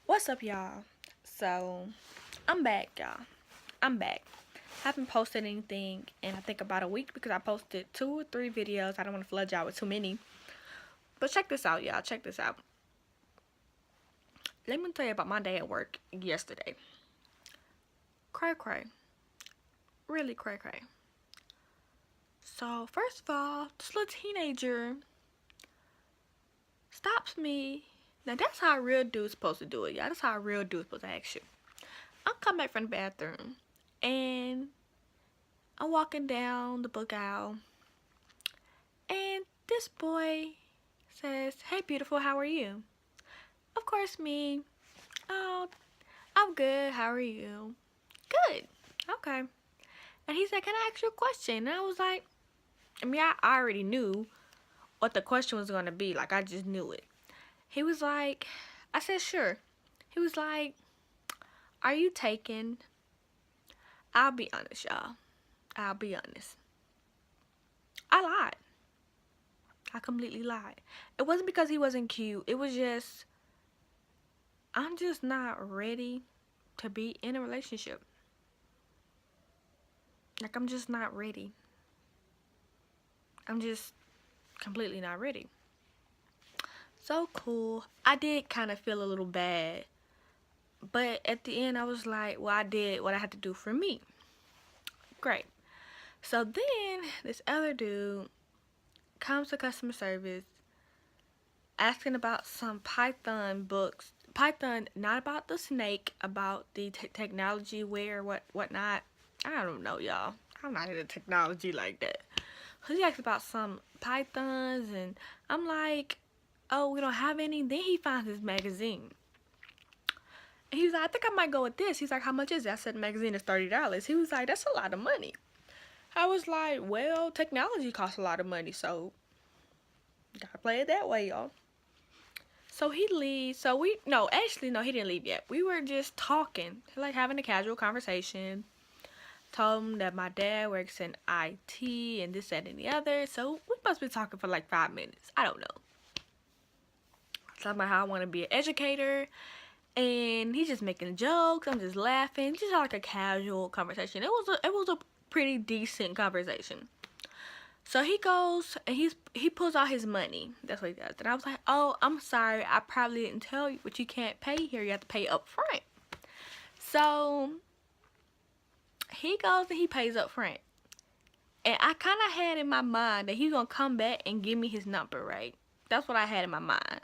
What's up, y'all? So, I'm back, y'all. I'm back. Haven't posted anything in I think about a week because I posted 2 or 3 videos. I don't want to flood y'all with too many. But check this out, y'all. Check this out. Let me tell you about my day at work yesterday. Cray cray. Really cray cray. So, first of all, this little teenager stops me. Now, that's how a real dude's supposed to do it, y'all. That's how a real dude's supposed to act you. I'm coming back from the bathroom, and I'm walking down the book aisle, and this boy says, "Hey, beautiful, how are you?" Of course, me. "Oh, I'm good. How are you?" "Good." "Okay." And he said, "Can I ask you a question?" And I was like, I already knew what the question was going to be. Like, I just knew it. He was like, I said, "Sure." He was like, "Are you taken?" I'll be honest, y'all. I'll be honest. I lied. I completely lied. It wasn't because he wasn't cute. It was just, I'm just not ready to be in a relationship. Like, I'm just not ready. I'm just completely not ready. So cool. I did kind of feel a little bad. But at the end, I was like, well, I did what I had to do for me. Great. So then, this other dude comes to customer service asking about some Python books. Python, not about the snake, about the technology, whatnot. I don't know, y'all. I'm not into technology like that. So he asked about some Pythons, and I'm like, "Oh, we don't have any." Then he finds his magazine. And he's like, "I think I might go with this." He's like, "How much is it?" I said, "The magazine is $30. He was like, "That's a lot of money." I was like, "Well, technology costs a lot of money, so gotta play it that way, y'all." So he leaves. No, he didn't leave yet. We were just talking, like having a casual conversation. Told him that my dad works in IT and this, that, and the other. So we must be talking for like 5 minutes. I don't know. Talking about how I want to be an educator. And he's just making jokes. I'm just laughing. Just like a casual conversation. It was a pretty decent conversation. So he goes and he pulls out his money. That's what he does. And I was like, "Oh, I'm sorry. I probably didn't tell you, but you can't pay here. You have to pay up front." So he goes and he pays up front. And I kind of had in my mind that he's going to come back and give me his number, right? That's what I had in my mind.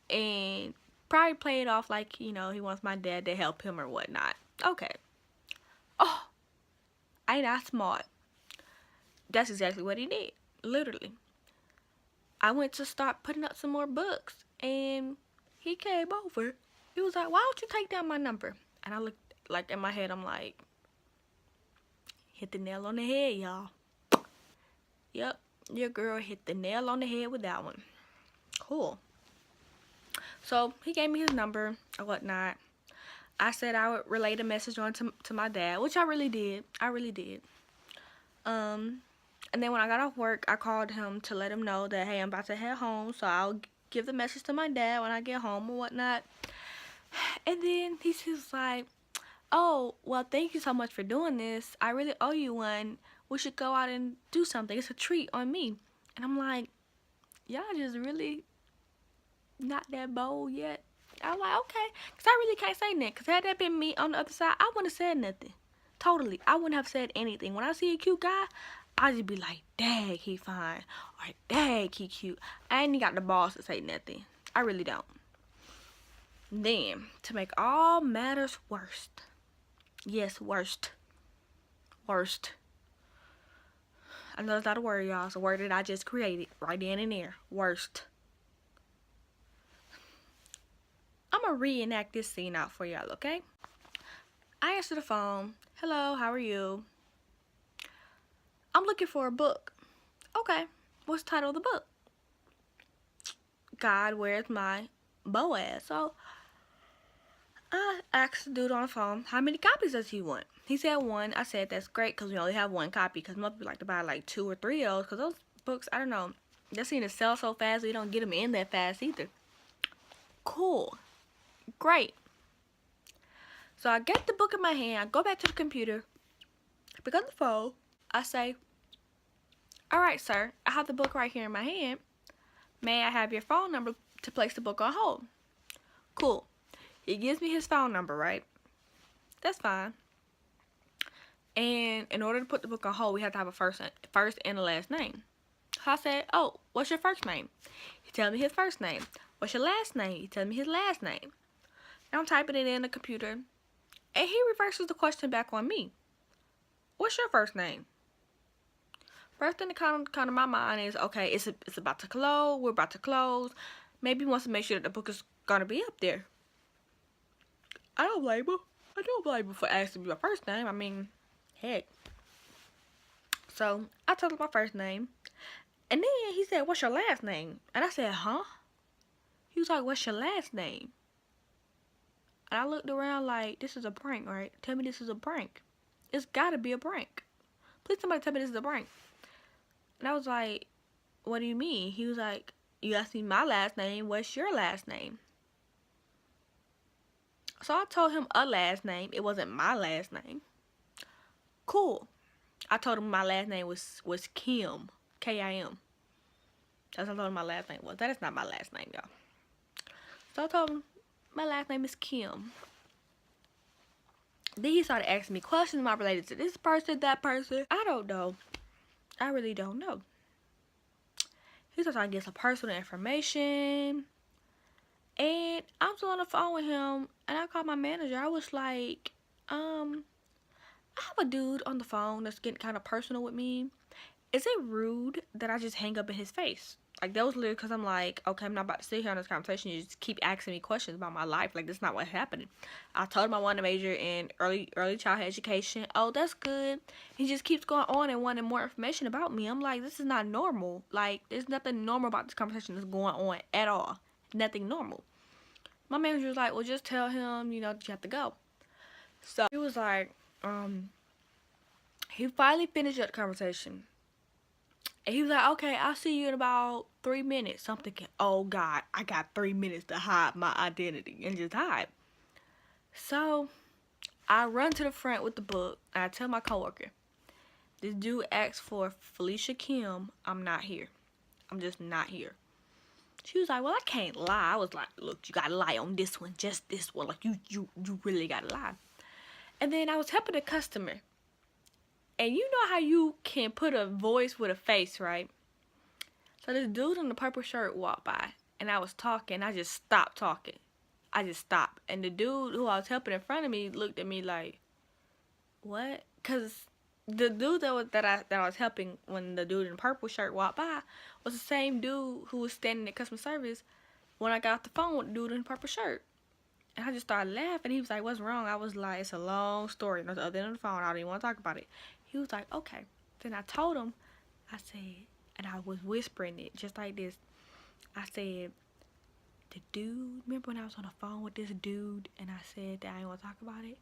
And probably play it off like, he wants my dad to help him or whatnot. Okay. Oh, ain't I smart? That's exactly what he did. Literally. I went to start putting up some more books, and he came over. He was like, "Why don't you take down my number?" And I looked, like, in my head, I'm like, hit the nail on the head, y'all. Yep, your girl hit the nail on the head with that one. Cool. So he gave me his number or whatnot. I said I would relay the message on to my dad, which I really did. I really did. And then when I got off work, I called him to let him know that, hey, I'm about to head home, so I'll give the message to my dad when I get home or whatnot. And then he's just like, "Oh, well, thank you so much for doing this. I really owe you one. We should go out and do something. It's a treat on me." And I'm like, y'all just really not that bold yet. I was like, okay. Because I really can't say nothing. Because had that been me on the other side, I wouldn't have said nothing. Totally. I wouldn't have said anything. When I see a cute guy, I just be like, "Dang, he fine." Or, "Dang, he cute." I ain't got the balls to say nothing. I really don't. Then, to make all matters worse. Yes, worst. Worst. I know that's not a word, y'all. It's a word that I just created right then and there. Worst. I'm going to reenact this scene out for y'all, okay? I answer the phone. "Hello, how are you?" "I'm looking for a book." "Okay, what's the title of the book?" "God, Where's My Boaz?" So I asked the dude on the phone, how many copies does he want? He said 1. I said, "That's great because we only have 1 copy." Because most people like to buy like 2 or 3 of those. Because those books, I don't know, they seem to sell so fast. We don't get them in that fast either. Cool. Great. So I get the book in my hand. I go back to the computer. I pick up the phone. I say, all right, sir, I have the book right here in my hand. May I have your phone number to place the book on hold? Cool. He gives me his phone number, right? That's fine. And in order to put the book on hold, we have to have a first and a last name. So I said, oh, what's your first name? He tells me his first name. What's your last name? He tells me his last name. And I'm typing it in the computer. And he reverses the question back on me. What's your first name? First thing that come to my mind is, okay, it's about to close. We're about to close. Maybe he wants to make sure that the book is going to be up there. I don't blame him. I don't blame him for asking me my first name. I mean, heck. So I told him my first name. And then he said, what's your last name? And I said, huh? He was like, what's your last name? And I looked around like, this is a prank, right? Tell me this is a prank. It's got to be a prank. Please somebody tell me this is a prank. And I was like, what do you mean? He was like, you asked me my last name. What's your last name? So I told him a last name. It wasn't my last name. Cool. I told him my last name was Kim. K-I-M. That's what I told him my last name was. That is not my last name, y'all. So I told him my last name is Kim. Then he started asking me questions. Am I related to this person, that person? I don't know. I really don't know. He started trying to get some personal information. And I'm still on the phone with him. And I called my manager. I was like, I have a dude on the phone that's getting kind of personal with me. Is it rude that I just hang up in his face? Like, that was literally because I'm like, okay, I'm not about to sit here on this conversation. You just keep asking me questions about my life. Like, that's not what's happening. I told him I wanted to major in early childhood education. Oh, that's good. He just keeps going on and wanting more information about me. I'm like, this is not normal. Like, there's nothing normal about this conversation that's going on at all. Nothing normal. My manager was like, well, just tell him, you know, that you have to go. So he was like, he finally finished up the conversation. And he was like, okay, I'll see you in about 3 minutes. So I'm thinking, oh God, I got 3 minutes to hide my identity and just hide. So I run to the front with the book and I tell my coworker, this dude asked for Felicia Kim. I'm not here. I'm just not here. She was like, well, I can't lie. I was like, look, you gotta lie on this one, just this one. Like, you really gotta lie. And then I was helping a customer. And you know how you can put a voice with a face, right? So this dude in the purple shirt walked by. And I was talking. I just stopped talking. I just stopped. And the dude who I was helping in front of me looked at me like, what? Because the dude that I was helping when the dude in the purple shirt walked by was the same dude who was standing at customer service when I got off the phone with the dude in the purple shirt. And I just started laughing. He was like, what's wrong? I was like, it's a long story. And I was other than on the phone. I don't even want to talk about it. He was like, okay. Then I told him, I said, and I was whispering it just like this. I said, the dude, remember when I was on the phone with this dude and I said that I didn't want to talk about it?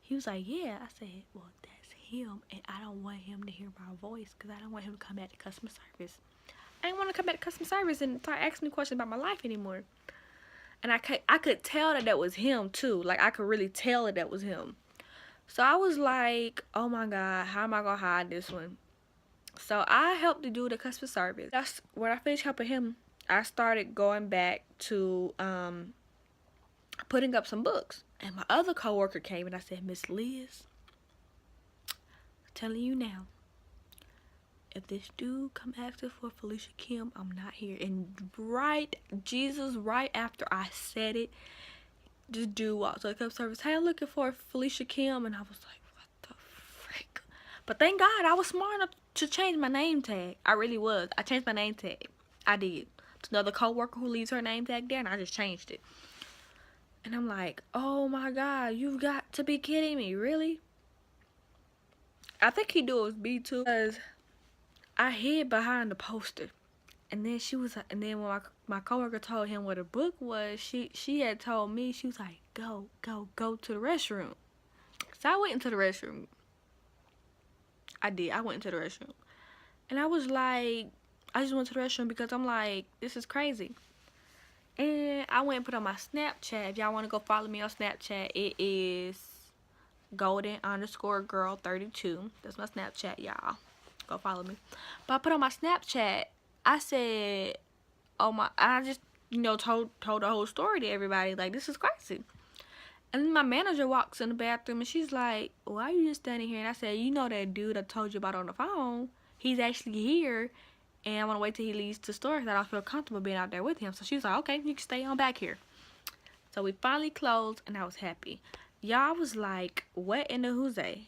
He was like, yeah. I said, well, that's him. And I don't want him to hear my voice because I don't want him to come back to customer service. I didn't want to come back to customer service and start asking me questions about my life anymore. And I could tell that was him too. Like, I could really tell that was him. So I was like, oh my God, how am I going to hide this one? So I helped the dude at customer service. That's when I finished helping him, I started going back to putting up some books. And my other coworker came and I said, Miss Liz, I'm telling you now, if this dude come asking for Felicia Kim, I'm not here. And right after I said it, this dude walked to the customer service. Hey, I'm looking for Felicia Kim. And I was like, what the frick? But thank God I was smart enough to change my name tag. I really was. I changed my name tag. I did. It's another coworker who leaves her name tag there, and I just changed it. And I'm like, oh my God, you've got to be kidding me. Really? I think he knew it was me too. Because I hid behind the poster. And then and then when my coworker told him what a book was, she had told me, she was like, go to the restroom. So I went into the restroom. I did. I went into the restroom. And I was like, I just went to the restroom because I'm like, this is crazy. And I went and put on my Snapchat. If y'all want to go follow me on Snapchat, it is golden_girl32. That's my Snapchat, y'all. Go follow me. But I put on my Snapchat. I said, oh my, I just, told the whole story to everybody. Like, this is crazy. And then my manager walks in the bathroom and she's like, why are you just standing here? And I said, you know that dude I told you about on the phone? He's actually here. And I want to wait till he leaves the store because I don't feel comfortable being out there with him. So she was like, okay, you can stay on back here. So we finally closed and I was happy. Y'all was like, what in the who's they?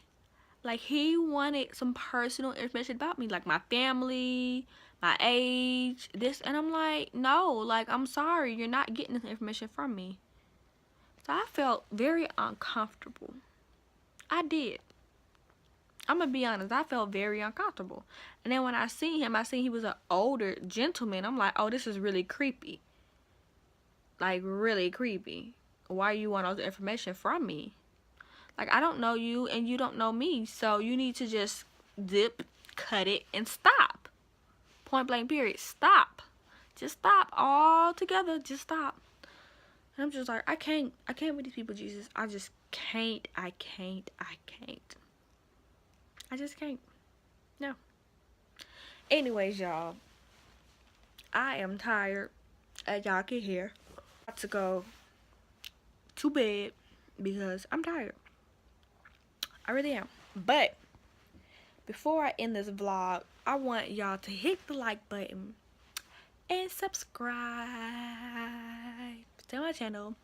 Like, he wanted some personal information about me. Like, my family, my age, this. And I'm like, no, like, I'm sorry. You're not getting this information from me. So I felt very uncomfortable. I did. I'm going to be honest. I felt very uncomfortable. And then when I seen him, I seen he was an older gentleman. I'm like, oh, this is really creepy. Like, really creepy. Why you want all the information from me? Like, I don't know you and you don't know me. So you need to just zip, cut it, and stop. Point blank period. Stop. Just stop altogether. Just stop. And I'm just like, I can't with these people, Jesus. I just can't. I just can't. No. Anyways, y'all. I am tired, as y'all can hear. I'm about to go to bed because I'm tired. I really am. But before I end this vlog, I want y'all to hit the like button and subscribe to my channel.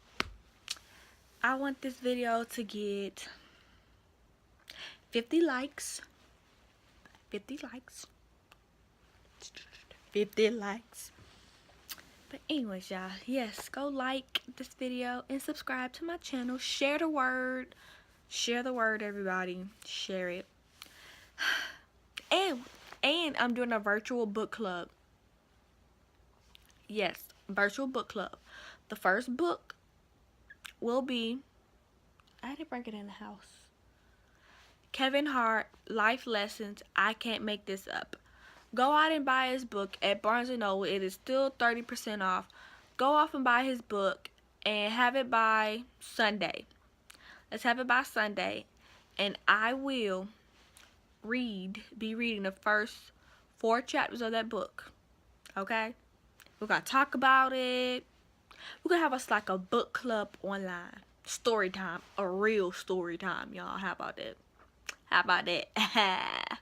I want this video to get 50 likes. 50 likes. 50 likes. But anyways, y'all, yes, go like this video and subscribe to my channel. Share the word. Share the word, everybody. Share it. And I'm doing a virtual book club. Yes, virtual book club. The first book will be, I didn't bring it in the house, Kevin Hart, Life Lessons, I Can't Make This Up. Go out and buy his book at Barnes & Noble. It is still 30% off. Go off and buy his book and have it by Sunday. Let's have it by Sunday. And I will be reading the first 4 chapters of that book. Okay? We're going to talk about it. We're going to have like a book club online. Story time. A real story time, y'all. How about that? How about that?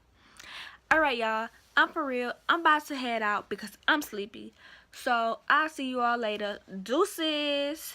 Alright, y'all. I'm for real. I'm about to head out because I'm sleepy. So, I'll see you all later. Deuces.